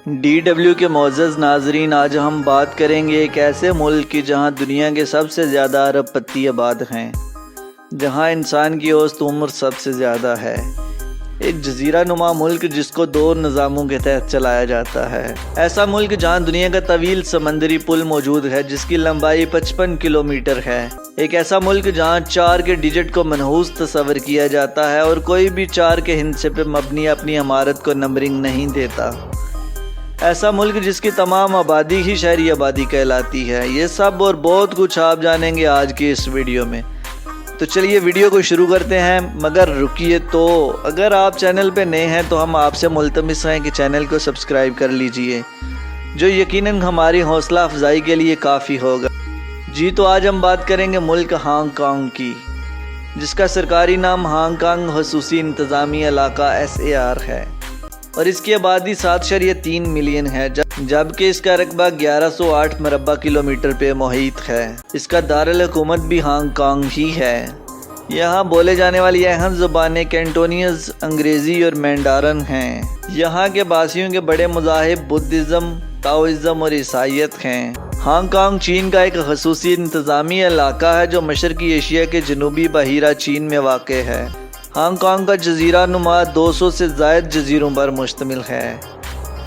DW کے معزز ناظرین، آج ہم بات کریں گے ایک ایسے ملک کی جہاں دنیا کے سب سے زیادہ ارب پتی آباد ہیں، جہاں انسان کی اوسط عمر سب سے زیادہ ہے۔ ایک جزیرہ نما ملک جس کو 2 نظاموں کے تحت چلایا جاتا ہے۔ ایسا ملک جہاں دنیا کا طویل سمندری پل موجود ہے جس کی لمبائی 55 کلومیٹر ہے۔ ایک ایسا ملک جہاں 4 کے ڈیجٹ کو منحوس تصور کیا جاتا ہے اور کوئی بھی 4 کے ہندسے پہ مبنی اپنی عمارت کو نمبرنگ نہیں دیتا۔ ایسا ملک جس کی تمام آبادی ہی شہری آبادی کہلاتی ہے۔ یہ سب اور بہت کچھ آپ جانیں گے آج کی اس ویڈیو میں۔ تو چلیے ویڈیو کو شروع کرتے ہیں، مگر رکیے تو اگر آپ چینل پہ نئے ہیں تو ہم آپ سے ملتمس ہیں کہ چینل کو سبسکرائب کر لیجئے، جو یقیناً ہماری حوصلہ افزائی کے لیے کافی ہوگا۔ جی تو آج ہم بات کریں گے ملک ہانگ کانگ کی، جس کا سرکاری نام ہانگ کانگ خصوصی انتظامی علاقہ SAR ہے اور اس کی آبادی 7.3 ملین ہے، جبکہ اس کا رقبہ 1108 مربع کلومیٹر پہ محیط ہے۔ اس کا دارالحکومت بھی ہانگ کانگ ہی ہے۔ یہاں بولے جانے والی اہم زبانیں کینٹونیز، انگریزی اور مینڈارن ہیں۔ یہاں کے باسیوں کے بڑے مذاہب بدھزم، تاؤزم اور عیسائیت ہیں۔ ہانگ کانگ چین کا ایک خصوصی انتظامی علاقہ ہے جو مشرقی ایشیا کے جنوبی بحیرہ چین میں واقع ہے۔ ہانگ کانگ کا جزیرہ نما 200 سے زائد جزیروں پر مشتمل ہے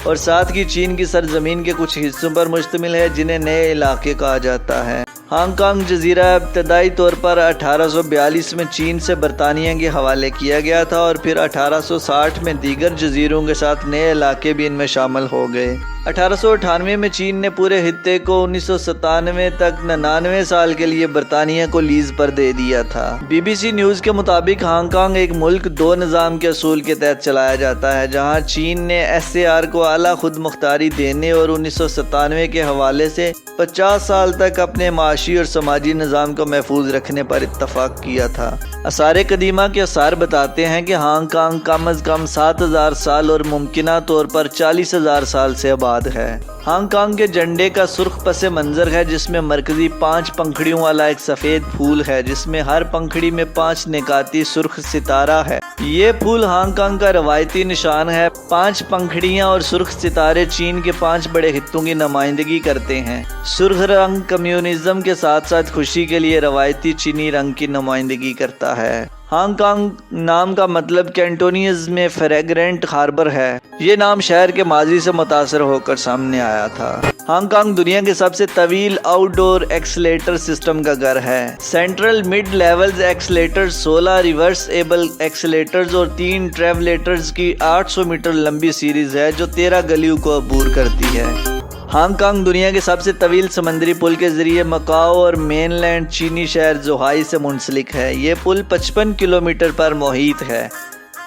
اور ساتھ ہی چین کی سرزمین کے کچھ حصوں پر مشتمل ہے جنہیں نئے علاقے کہا جاتا ہے۔ ہانگ کانگ جزیرہ ابتدائی طور پر 1842 میں چین سے برطانیہ کے حوالے کیا گیا تھا اور پھر 1860 میں دیگر جزیروں کے ساتھ نئے علاقے بھی ان میں شامل ہو گئے۔ 1898 میں چین نے پورے خطے کو 1997 تک 99 سال کے لیے برطانیہ کو لیز پر دے دیا تھا۔ BBC نیوز کے مطابق ہانگ کانگ ایک ملک 2 نظام کے اصول کے تحت چلایا جاتا ہے، جہاں چین نے SAR کو اعلیٰ خود مختاری دینے اور 1997 کے حوالے سے 50 سال تک اپنے معاشی اور سماجی نظام کو محفوظ رکھنے پر اتفاق کیا تھا۔ آثار قدیمہ کے آثار بتاتے ہیں کہ ہانگ کانگ کم از کم 7000 سال اور ممکنہ طور پر 40000 سال سے آباد ہے۔ ہانگ کانگ کے جھنڈے کا سرخ پس منظر ہے جس میں مرکزی 5 پنکھڑیوں والا ایک سفید پھول ہے جس میں ہر پنکھڑی میں 5 نکاتی سرخ ستارہ ہے۔ یہ پھول ہانگ کانگ کا روایتی نشان ہے۔ 5 پنکھڑیاں اور سرخ ستارے چین کے 5 بڑے خطوں کی نمائندگی کرتے ہیں۔ سرخ رنگ کمیونزم کے ساتھ ساتھ خوشی کے لیے روایتی چینی رنگ کی نمائندگی کرتا ہے۔ ہانگ کانگ نام کا مطلب کینٹونیز میں فریگرنٹ ہاربر ہے۔ یہ نام شہر کے ماضی سے متاثر ہو کر سامنے آیا تھا۔ ہانگ کانگ دنیا کے سب سے طویل آؤٹ ڈور ایکسیلیٹر سسٹم کا گھر ہے۔ Central mid levels accelerator 16 reversible accelerators اور 3 ٹریولیٹرز کی 800 میٹر لمبی سیریز ہے جو 13 گلیوں کو عبور کرتی ہے۔ ہانگ کانگ دنیا کے سب سے طویل سمندری پل کے ذریعے مکاؤ اور مین لینڈ چینی شہر زوہائی سے منسلک ہے۔ یہ پل 55 کلومیٹر پر محیط ہے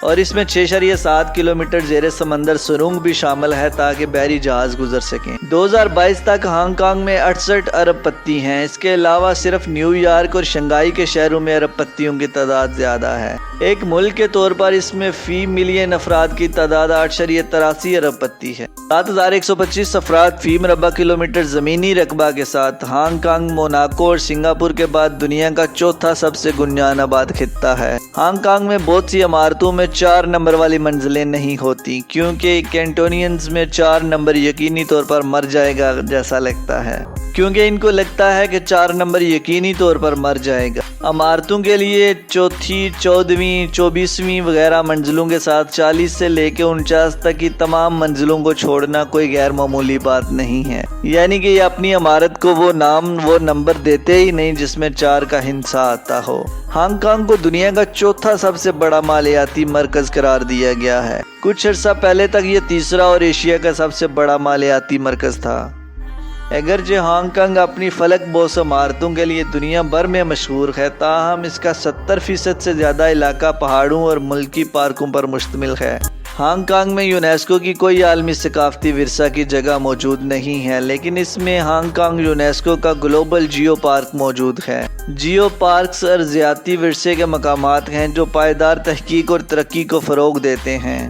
اور اس میں 6.7 کلومیٹر زیر سمندر سرنگ بھی شامل ہے تاکہ بحری جہاز گزر سکیں۔ 2022 تک ہانگ کانگ میں 68 ارب پتی ہیں۔ اس کے علاوہ صرف نیو یارک اور شنگھائی کے شہروں میں ارب پتیوں کی تعداد زیادہ ہے۔ ایک ملک کے طور پر اس میں فی ملین افراد کی تعداد 8.83 ارب پتی ہے۔ 7125 افراد فی مربع کلومیٹر زمینی رقبہ کے ساتھ ہانگ کانگ موناکو اور سنگاپور کے بعد دنیا کا 4تھا سب سے گنجان آباد خطہ ہے۔ ہانگ کانگ میں بہت سی عمارتوں میں 4 نمبر والی منزلیں نہیں ہوتی کیونکہ کینٹونینز میں 4 نمبر یقینی طور پر مر جائے گا جیسا لگتا ہے، کیونکہ ان کو لگتا ہے کہ 4 نمبر یقینی طور پر مر جائے گا۔ عمارتوں کے لیے 4تھی، 14ویں، 24ویں وغیرہ منزلوں کے ساتھ 40 سے لے کے 49 تک کی تمام منزلوں کو چھوڑنا کوئی غیر معمولی بات نہیں ہے، یعنی کہ یہ اپنی عمارت کو وہ نمبر دیتے ہی نہیں جس میں 4 کا ہندسہ آتا ہو۔ ہانگ کانگ کو دنیا کا 4تھا سب سے بڑا مالیاتی مرکز قرار دیا گیا ہے۔ کچھ عرصہ پہلے تک یہ 3را اور ایشیا کا سب سے بڑا مالیاتی مرکز تھا۔ اگرچہ ہانگ کانگ اپنی فلک بوس عمارتوں کے لیے دنیا بھر میں مشہور ہے، تاہم اس کا 70% سے زیادہ علاقہ پہاڑوں اور ملکی پارکوں پر مشتمل ہے۔ ہانگ کانگ میں یونیسکو کی کوئی عالمی ثقافتی ورثہ کی جگہ موجود نہیں ہے، لیکن اس میں ہانگ کانگ یونیسکو کا گلوبل جیو پارک موجود ہے۔ جیو پارکس ارضیاتی ورثے کے مقامات ہیں جو پائیدار تحقیق اور ترقی کو فروغ دیتے ہیں۔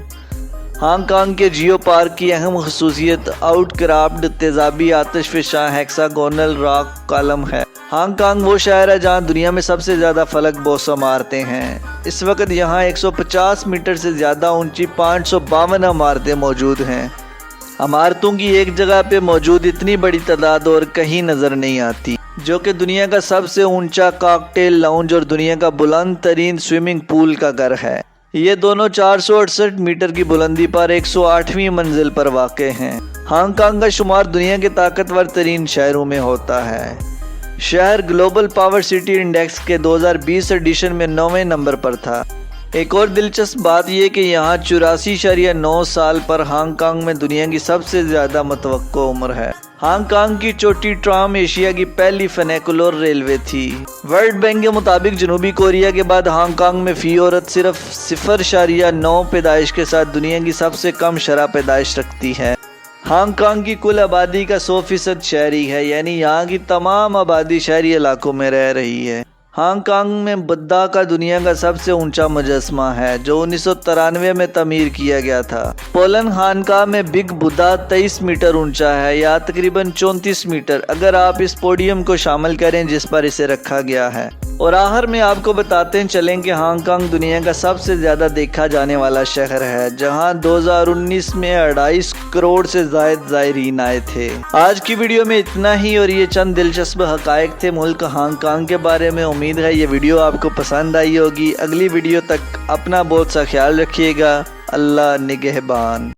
ہانگ کانگ کے جیو پارک کی اہم خصوصیت آؤٹ کرافٹ تیزابی آتش فشاں ہیکساگونل راک کالم ہے۔ ہانگ کانگ وہ شہر ہے جہاں دنیا میں سب سے زیادہ فلک بوس عمارتیں ہیں۔ اس وقت یہاں 150 میٹر سے زیادہ اونچی 552 عمارتیں موجود ہیں۔ عمارتوں کی ایک جگہ پہ موجود اتنی بڑی تعداد اور کہیں نظر نہیں آتی، جو کہ دنیا کا سب سے اونچا کاکٹیل لاؤنج اور دنیا کا بلند ترین سوئمنگ پول کا گھر ہے۔ یہ دونوں 468 میٹر کی بلندی پر 108ویں منزل پر واقع ہیں۔ ہانگ کانگ کا شمار دنیا کے طاقتور ترین شہروں میں ہوتا ہے۔ شہر گلوبل پاور سٹی انڈیکس کے 2020 ایڈیشن میں 9ویں نمبر پر تھا۔ ایک اور دلچسپ بات یہ کہ یہاں 84.9 سال پر ہانگ کانگ میں دنیا کی سب سے زیادہ متوقع عمر ہے۔ ہانگ کانگ کی چوٹی ٹرام ایشیا کی پہلی فنیکولر ریلوے تھی۔ ورلڈ بینک کے مطابق جنوبی کوریا کے بعد ہانگ کانگ میں فی عورت صرف 0.9 پیدائش کے ساتھ دنیا کی سب سے کم شرح پیدائش رکھتی ہے۔ ہانگ کانگ کی کل آبادی کا 100% شہری ہے، یعنی یہاں کی تمام آبادی شہری علاقوں میں رہ رہی ہے۔ ہانگ کانگ میں بدھا کا دنیا کا سب سے اونچا مجسمہ ہے، جو 1993 میں تعمیر کیا گیا تھا۔ پولن خانقاہ میں بگ بدھا 23 میٹر اونچا ہے، یا تقریباً 34 میٹر اگر آپ اس پوڈیم کو شامل کریں جس پر اسے رکھا گیا ہے۔ اور آخر میں آپ کو بتاتے چلیں کہ ہانگ کانگ دنیا کا سب سے زیادہ دیکھا جانے والا شہر ہے، جہاں 2019 میں 2.5 کروڑ سے زائد زائرین آئے تھے۔ آج کی ویڈیو میں اتنا ہی، اور یہ چند دلچسپ حقائق تھے ملک ہانگ کانگ کے بارے میں۔ امید ہے یہ ویڈیو آپ کو پسند آئی ہوگی۔ اگلی ویڈیو تک اپنا بہت سا خیال رکھیے گا۔ اللہ نگہبان۔